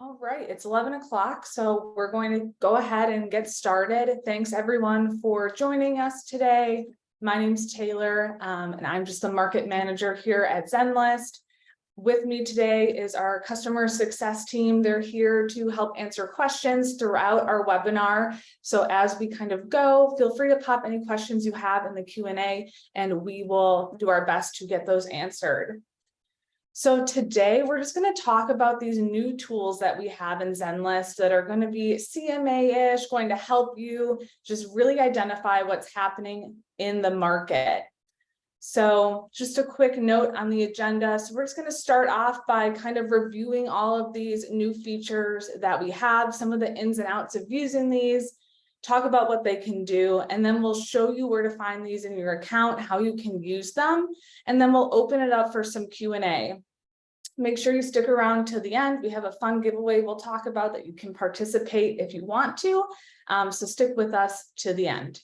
All right, it's 11 o'clock, so we're going to go ahead and get started. Thanks everyone for joining us today. My name's Taylor, and I'm just the market manager here at Zenlist. With me today is our customer success team. They're here to help answer questions throughout our webinar. So as we kind of go, feel free to pop any questions you have in the Q&A, and we will do our best to get those answered. So today we're just going to talk about these new tools that we have in Zenlist that are going to be CMA-ish, going to help you just really identify what's happening in the market. So just a quick note on the agenda. So we're just going to start off by kind of reviewing all of these new features that we have, some of the ins and outs of using these, talk about what they can do, and then we'll show you where to find these in your account, how you can use them, and then we'll open it up for some Q&A. Make sure you stick around to the end. We have a fun giveaway we'll talk about that you can participate if you want to, so stick with us to the end.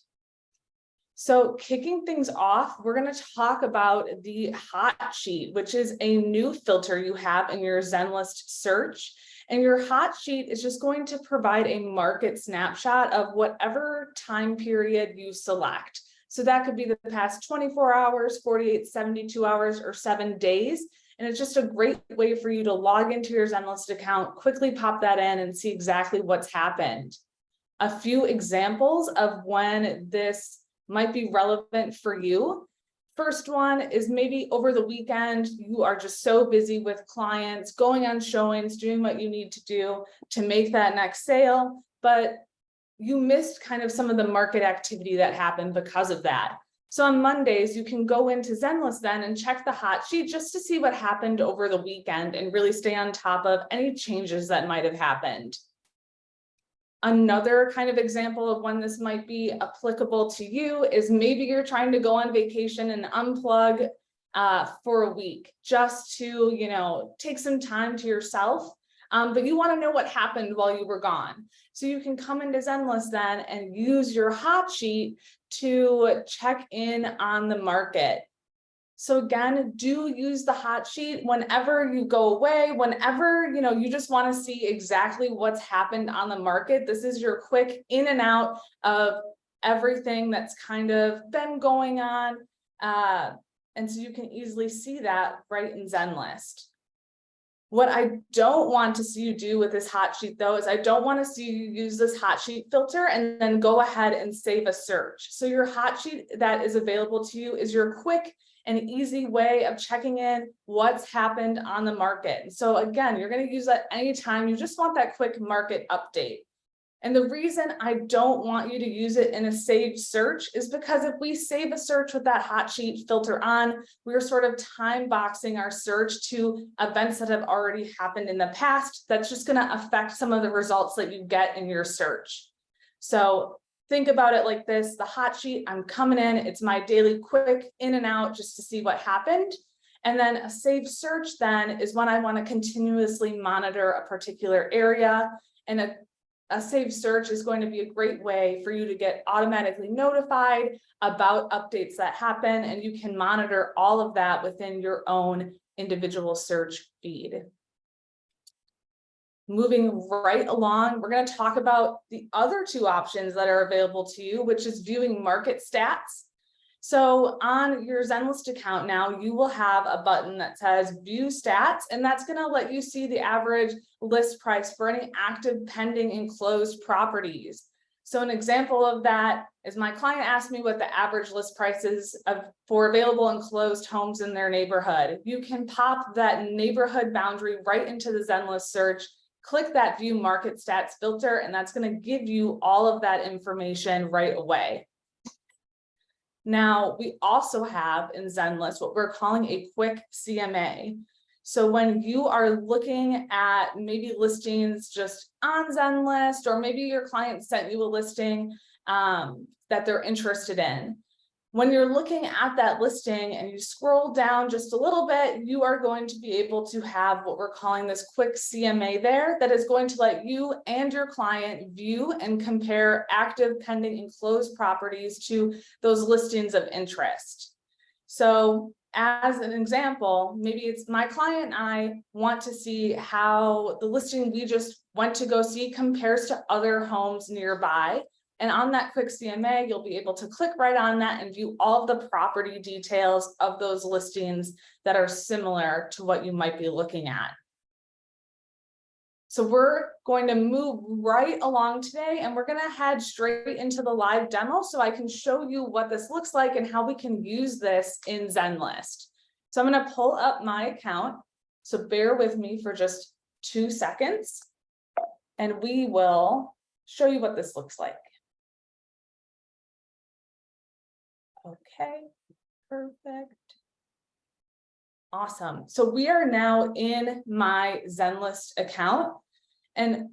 So kicking things off, we're going to talk about the hot sheet, which is a new filter you have in your Zenlist search. And your hot sheet is just going to provide a market snapshot of whatever time period you select. So that could be the past 24 hours, 48, 72 hours, or 7 days. And it's just a great way for you to log into your Zenlist account, quickly pop that in and see exactly what's happened. A few examples of when this might be relevant for you. First one is maybe over the weekend, you are just so busy with clients, going on showings, doing what you need to do to make that next sale, but you missed kind of some of the market activity that happened because of that. So on Mondays, you can go into Zenlist then and check the hot sheet just to see what happened over the weekend and really stay on top of any changes that might have happened. Another kind of example of when this might be applicable to you is maybe you're trying to go on vacation and unplug for a week just to, take some time to yourself. But you want to know what happened while you were gone. So you can come into Zenlist then and use your hot sheet to check in on the market. So again, do use the hot sheet whenever you go away, whenever, you just want to see exactly what's happened on the market. This is your quick in and out of everything that's kind of been going on. And so you can easily see that right in Zenlist. What I don't want to see you do with this hot sheet, though, is I don't want to see you use this hot sheet filter and then go ahead and save a search. So your hot sheet that is available to you is your quick and easy way of checking in what's happened on the market. And so again, you're going to use that anytime you just want that quick market update. And the reason I don't want you to use it in a saved search is because if we save a search with that hot sheet filter on, we're sort of time boxing our search to events that have already happened in the past. That's just going to affect some of the results that you get in your search. So think about it like this: the hot sheet, I'm coming in, it's my daily quick in and out just to see what happened. And then a saved search then is when I want to continuously monitor a particular area, and a saved search is going to be a great way for you to get automatically notified about updates that happen, and you can monitor all of that within your own individual search feed. Moving right along, we're going to talk about the other two options that are available to you, which is viewing market stats. So on your Zenlist account now, you will have a button that says View Stats, and that's going to let you see the average list price for any active, pending, and closed properties. So an example of that is my client asked me what the average list price is for available and closed homes in their neighborhood. You can pop that neighborhood boundary right into the Zenlist search, click that View Market Stats filter, and that's going to give you all of that information right away. Now, we also have in Zenlist what we're calling a quick CMA. So when you are looking at maybe listings just on Zenlist, or maybe your client sent you a listing that they're interested in, when you're looking at that listing and you scroll down just a little bit, you are going to be able to have what we're calling this quick CMA there that is going to let you and your client view and compare active, pending, and closed properties to those listings of interest. So as an example, maybe it's my client and I want to see how the listing we just went to go see compares to other homes nearby. And on that quick CMA, you'll be able to click right on that and view all of the property details of those listings that are similar to what you might be looking at. So we're going to move right along today, and we're going to head straight into the live demo so I can show you what this looks like and how we can use this in Zenlist. So I'm going to pull up my account. So bear with me for just 2 seconds, and we will show you what this looks like. Okay, perfect. Awesome. So we are now in my Zenlist account, and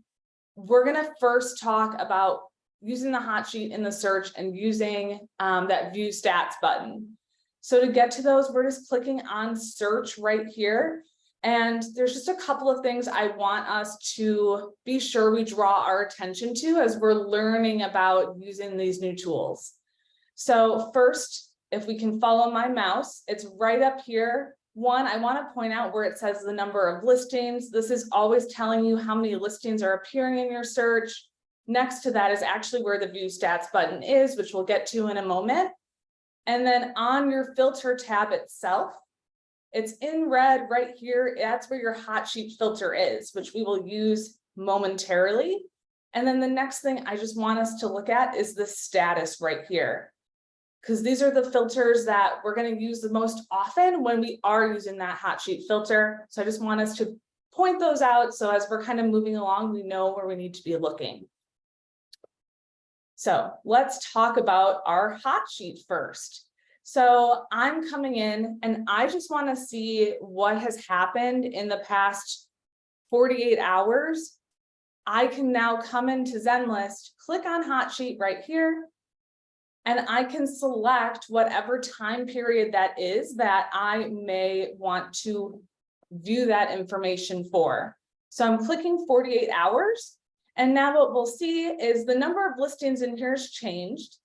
we're going to first talk about using the hot sheet in the search and using that view stats button. So to get to those, we're just clicking on search right here. And there's just a couple of things I want us to be sure we draw our attention to as we're learning about using these new tools. So first, if we can follow my mouse, it's right up here. One, I want to point out where it says the number of listings. This is always telling you how many listings are appearing in your search. Next to that is actually where the view stats button is, which we'll get to in a moment. And then on your filter tab itself, it's in red right here. That's where your hot sheet filter is, which we will use momentarily. And then the next thing I just want us to look at is the status right here, because these are the filters that we're going to use the most often when we are using that hot sheet filter. So I just want us to point those out. So as we're kind of moving along, we know where we need to be looking. So let's talk about our hot sheet first. So I'm coming in and I just want to see what has happened in the past 48 hours. I can now come into Zenlist, click on hot sheet right here, and I can select whatever time period that is that I may want to view that information for. So I'm clicking 48 hours. And now what we'll see is the number of listings in here has changed.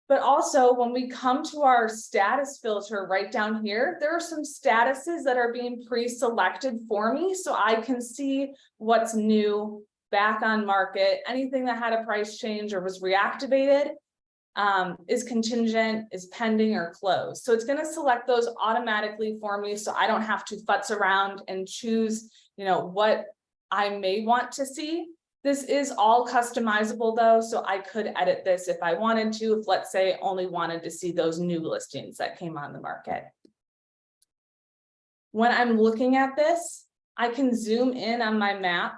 But also when we come to our status filter right down here, there are some statuses that are being pre-selected for me. So I can see what's new, back on market, anything that had a price change or was reactivated. Is contingent, is pending, or closed. So it's going to select those automatically for me, so I don't have to futz around and choose, what I may want to see. This is all customizable though, so I could edit this if I wanted to, if let's say I only wanted to see those new listings that came on the market. When I'm looking at this, I can zoom in on my map.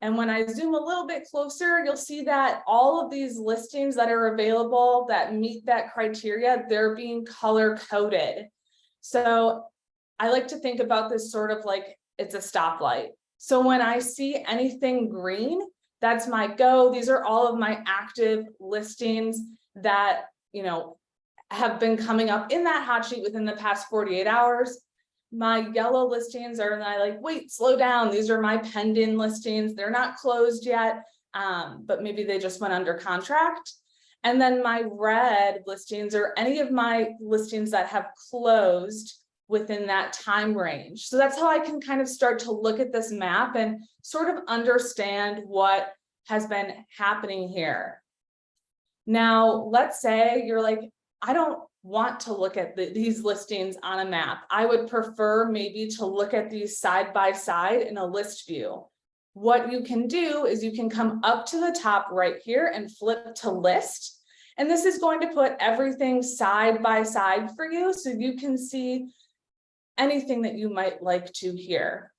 And when I zoom a little bit closer, you'll see that all of these listings that are available that meet that criteria, they're being color coded. So I like to think about this sort of like it's a stoplight. So when I see anything green, that's my go. These are all of my active listings that, have been coming up in that hot sheet within the past 48 hours. My yellow listings are, and I like, wait, slow down. These are my pending listings. They're not closed yet, but maybe they just went under contract. And then my red listings are any of my listings that have closed within that time range. So that's how I can kind of start to look at this map and sort of understand what has been happening here. Now, let's say you're like, I don't want to look at these listings on a map. I would prefer maybe to look at these side by side in a list view. What you can do is you can come up to the top right here and flip to list. And this is going to put everything side by side for you so you can see anything that you might like to hear.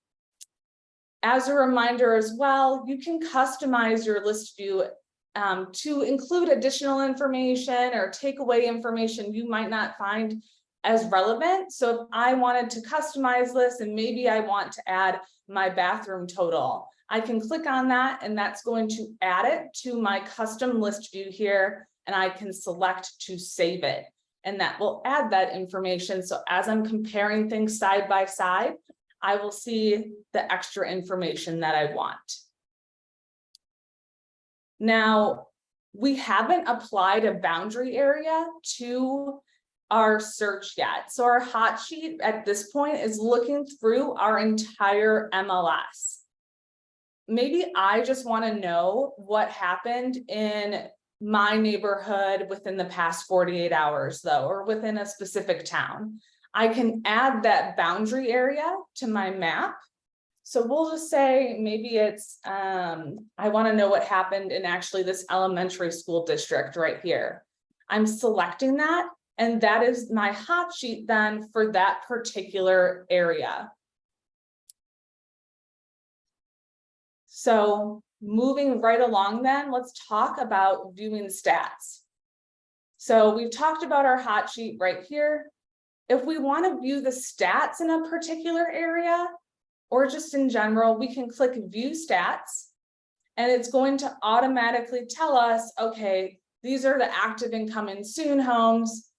As a reminder as well, you can customize your list view to include additional information or take away information you might not find as relevant. So if I wanted to customize this and maybe I want to add my bathroom total, I can click on that and that's going to add it to my custom list view here, and I can select to save it. And that will add that information. So as I'm comparing things side by side, I will see the extra information that I want. Now, we haven't applied a boundary area to our search yet. So our hot sheet at this point is looking through our entire MLS. Maybe I just want to know what happened in my neighborhood within the past 48 hours though, or within a specific town. I can add that boundary area to my map. So we'll just say maybe it's, I want to know what happened in actually this elementary school district right here. I'm selecting that, and that is my hot sheet then for that particular area. So moving right along then, let's talk about viewing stats. So we've talked about our hot sheet right here. If we want to view the stats in a particular area, or just in general, we can click view stats, and it's going to automatically tell us, okay, these are the active incoming soon homes,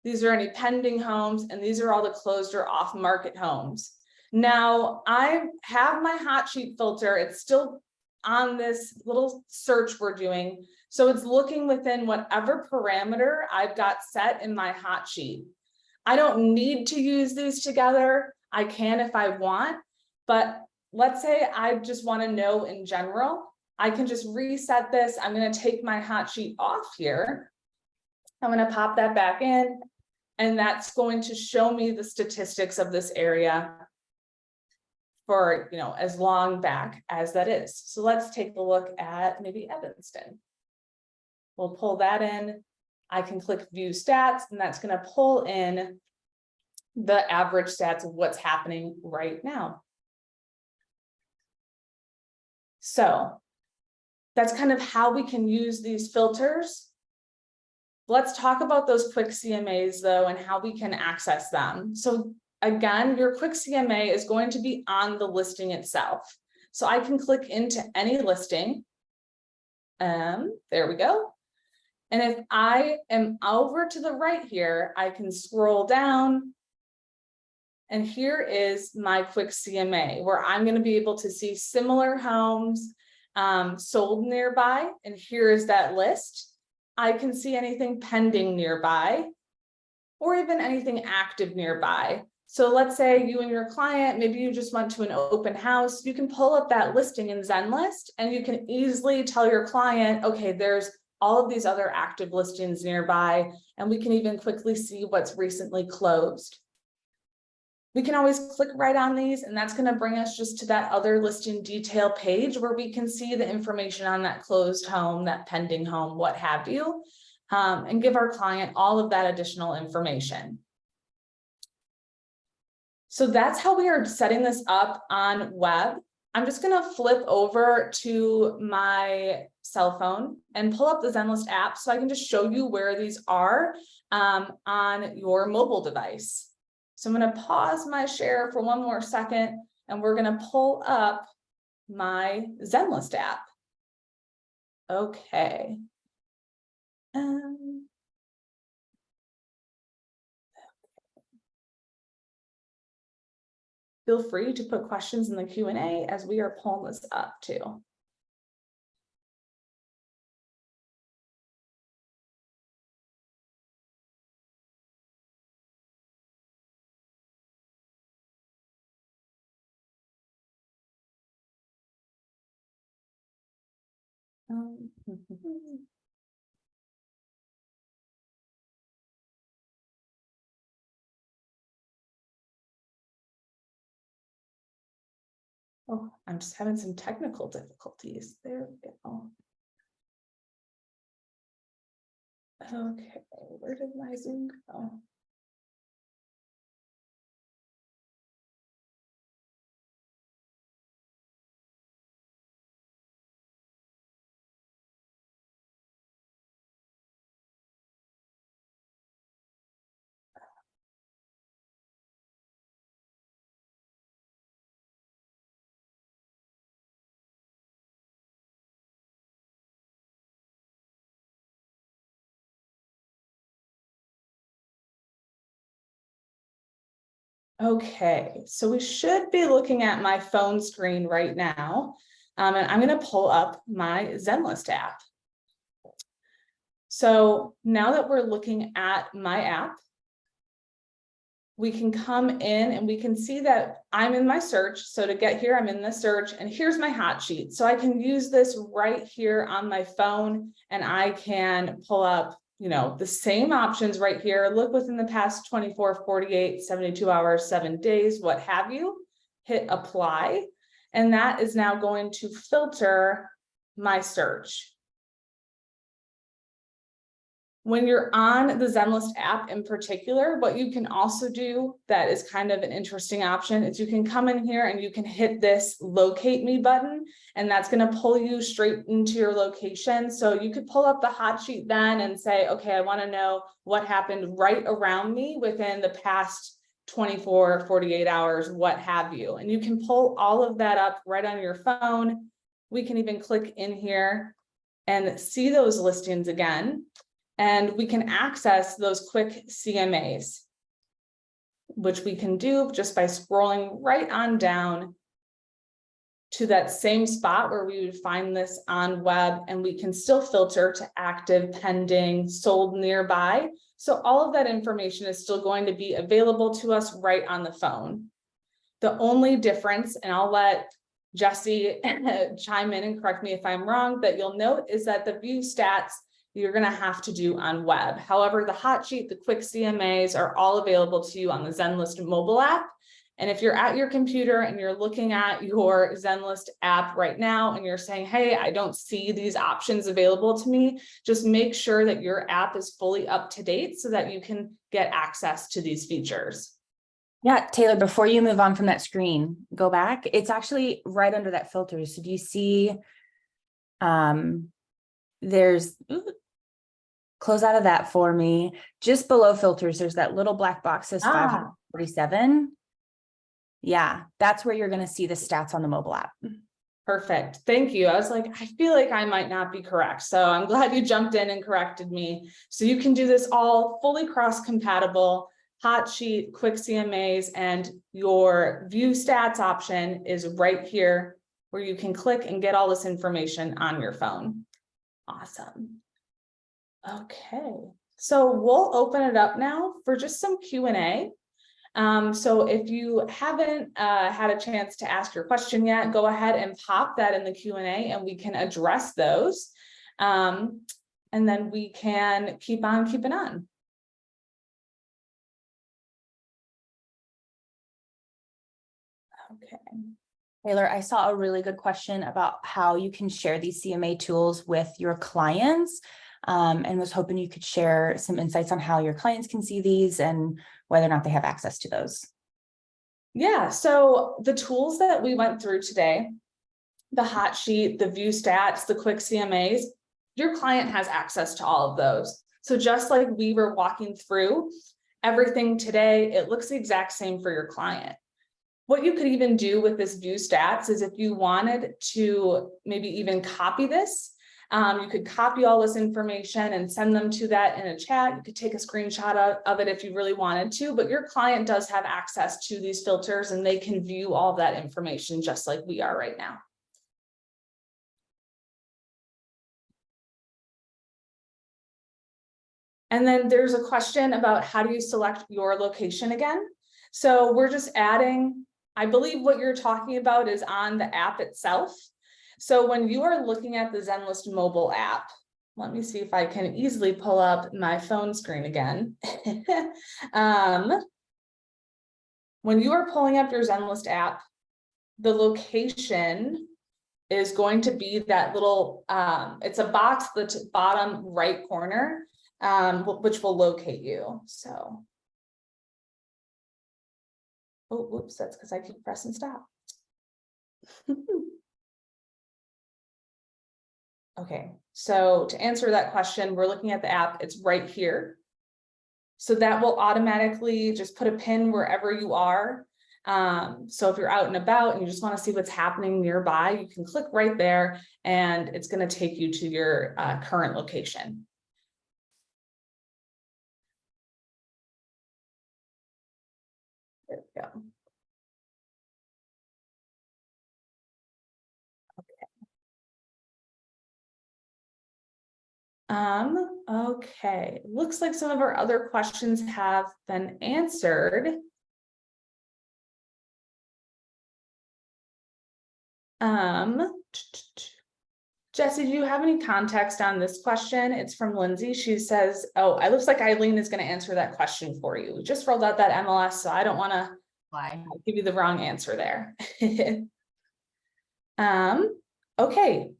these are any pending homes, and these are all the closed or off market homes. Now I have my hot sheet filter, it's still on this little search we're doing. So it's looking within whatever parameter I've got set in my hot sheet. I don't need to use these together. I can if I want, but let's say I just want to know in general, I can just reset this. I'm going to take my hot sheet off here. I'm going to pop that back in, and that's going to show me the statistics of this area for, as long back as that is. So let's take a look at maybe Evanston. We'll pull that in. I can click view stats, and that's going to pull in the average stats of what's happening right now. So that's kind of how we can use these filters. Let's talk about those quick CMAs though, and how we can access them. So again, your quick CMA is going to be on the listing itself. So I can click into any listing. There we go. And if I am over to the right here, I can scroll down. And here is my quick CMA, where I'm going to be able to see similar homes sold nearby. And here is that list. I can see anything pending nearby, or even anything active nearby. So let's say you and your client, maybe you just went to an open house. You can pull up that listing in Zenlist, and you can easily tell your client, okay, there's all of these other active listings nearby, and we can even quickly see what's recently closed. We can always click right on these, and that's going to bring us just to that other listing detail page where we can see the information on that closed home, that pending home, what have you, and give our client all of that additional information. So that's how we are setting this up on web. I'm just going to flip over to my cell phone and pull up the Zenlist app so I can just show you where these are on your mobile device. So I'm going to pause my share for one more second, and we're going to pull up my Zenlist app. Okay. Feel free to put questions in the Q&A as we are pulling this up too. Oh, I'm just having some technical difficulties. There we go. Okay, where did my Zoom go? Okay, so we should be looking at my phone screen right now, and I'm going to pull up my Zenlist app. So now that we're looking at my app, we can come in and we can see that I'm in my search. So to get here, I'm in the search, and here's my hot sheet. So I can use this right here on my phone, and I can pull up, you know, the same options right here. Look within the past 24, 48, 72 hours, 7 days, what have you. Hit apply. And that is now going to filter my search. When you're on the Zenlist app in particular, what you can also do that is kind of an interesting option is you can come in here and you can hit this locate me button, and that's going to pull you straight into your location. So you could pull up the hot sheet then and say, okay, I want to know what happened right around me within the past 24, 48 hours, what have you. And you can pull all of that up right on your phone. We can even click in here and see those listings again. And we can access those quick CMAs, which we can do just by scrolling right on down to that same spot where we would find this on web, and we can still filter to active, pending, sold nearby. So all of that information is still going to be available to us right on the phone. The only difference, and I'll let Jesse chime in and correct me if I'm wrong, that you'll note is that the view stats you're going to have to do on web. However, the hot sheet, the quick CMAs are all available to you on the Zenlist mobile app. And if you're at your computer and you're looking at your Zenlist app right now and you're saying, hey, I don't see these options available to me, just make sure that your app is fully up to date so that you can get access to these features. Yeah, Taylor, before you move on from that screen, go back. It's actually right under that filter. So do you see, there's, close out of that for me. Just below filters, there's that little black box says 547. Yeah, that's where you're going to see the stats on the mobile app. Perfect. Thank you. I was like, I feel like I might not be correct. So I'm glad you jumped in and corrected me. So you can do this all fully cross-compatible, hot sheet, quick CMAs, and your view stats option is right here where you can click and get all this information on your phone. Awesome. Okay, so we'll open it up now for just some Q&A. So if you haven't had a chance to ask your question yet, go ahead and pop that in the Q&A and we can address those. And then we can keep on keeping on. Okay. Taylor, I saw a really good question about how you can share these CMA tools with your clients, and was hoping you could share some insights on how your clients can see these and whether or not they have access to those. Yeah, so the tools that we went through today, the hot sheet, the view stats, the quick CMAs, your client has access to all of those. So just like we were walking through everything today, it looks the exact same for your client. What you could even do with this view stats is if you wanted to maybe even copy this, you could copy all this information and send them to that in a chat. You could take a screenshot of it if you really wanted to, but your client does have access to these filters and they can view all that information just like we are right now. And then there's a question about how do you select your location again? So we're just adding, I believe what you're talking about is on the app itself. So when you are looking at the Zenlist mobile app, let me see if I can easily pull up my phone screen again. When you are pulling up your Zenlist app, the location is going to be that little, it's a box at the bottom right corner, which will locate you. So, oh, whoops, that's because I keep pressing stop. Okay, so to answer that question, we're looking at the app, it's right here. So that will automatically just put a pin wherever you are. So if you're out and about and you just want to see what's happening nearby, you can click right there and it's going to take you to your current location. There we go. Okay, looks like some of our other questions have been answered. Jesse, do you have any context on this question? It's from Lindsay. She says, oh, it looks like Eileen is going to answer that question for you. We just rolled out that MLS, so I don't want to give you the wrong answer there. Okay.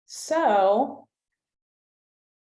So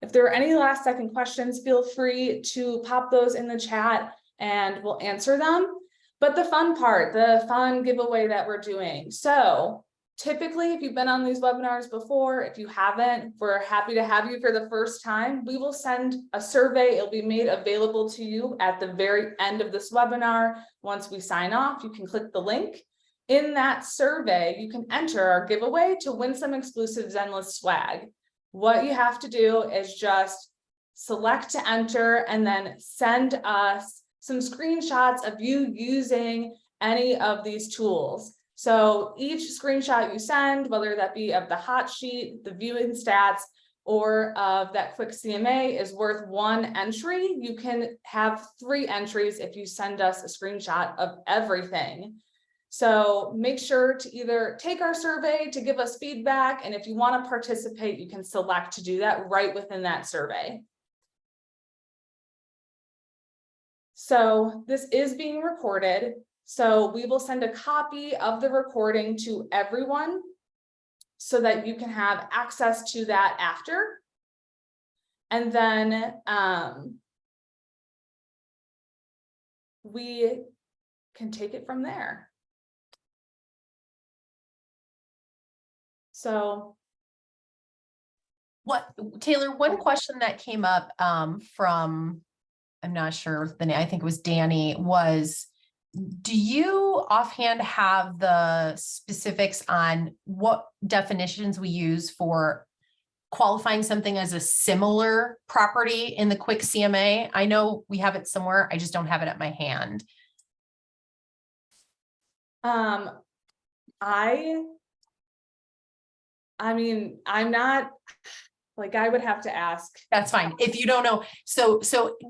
if there are any last second questions, feel free to pop those in the chat and we'll answer them. But the fun part, the fun giveaway that we're doing. So typically, if you've been on these webinars before, if you haven't, we're happy to have you for the first time. We will send a survey. It'll be made available to you at the very end of this webinar. Once we sign off, you can click the link. In that survey, you can enter our giveaway to win some exclusive Zenlist swag. What you have to do is just select to enter and then send us some screenshots of you using any of these tools. So each screenshot you send, whether that be of the hot sheet, the viewing stats, or of that quick CMA, is worth 1 entry. You can have 3 entries if you send us a screenshot of everything. So make sure to either take our survey to give us feedback, and if you want to participate, you can select to do that right within that survey. So this is being recorded, so we will send a copy of the recording to everyone so that you can have access to that after. And then we can take it from there. So Taylor, one question that came up from, I'm not sure the name, I think it was Danny, was, do you offhand have the specifics on what definitions we use for qualifying something as a similar property in the quick CMA? I know we have it somewhere, I just don't have it at my hand. I mean, I'm not, like, I would have to ask. That's fine. If you don't know. So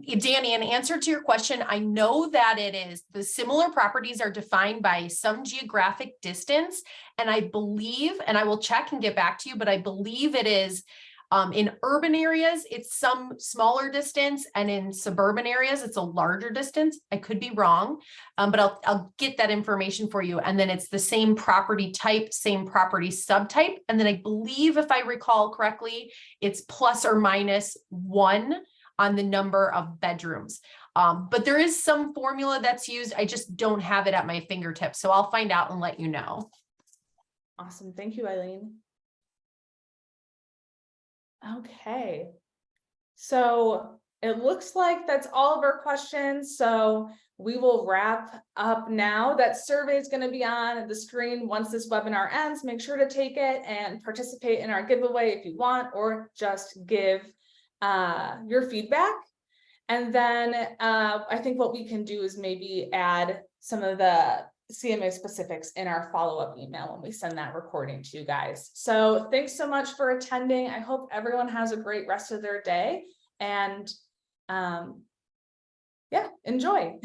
Danny, in answer to your question, I know that it is the similar properties are defined by some geographic distance. And I believe, and I will check and get back to you, but I believe it is in urban areas, it's some smaller distance, and in suburban areas, it's a larger distance. I could be wrong, but I'll get that information for you. And then it's the same property type, same property subtype. And then I believe, if I recall correctly, it's plus or minus 1 on the number of bedrooms. But there is some formula that's used. I just don't have it at my fingertips. So I'll find out and let you know. Awesome. Thank you, Eileen. Okay, so it looks like that's all of our questions. So we will wrap up now. That survey is going to be on the screen once this webinar ends. Make sure to take it and participate in our giveaway if you want, or just give your feedback. And then I think what we can do is maybe add some of the CMA specifics in our follow-up email when we send that recording to you guys. So thanks so much for attending. I hope everyone has a great rest of their day, and yeah, enjoy.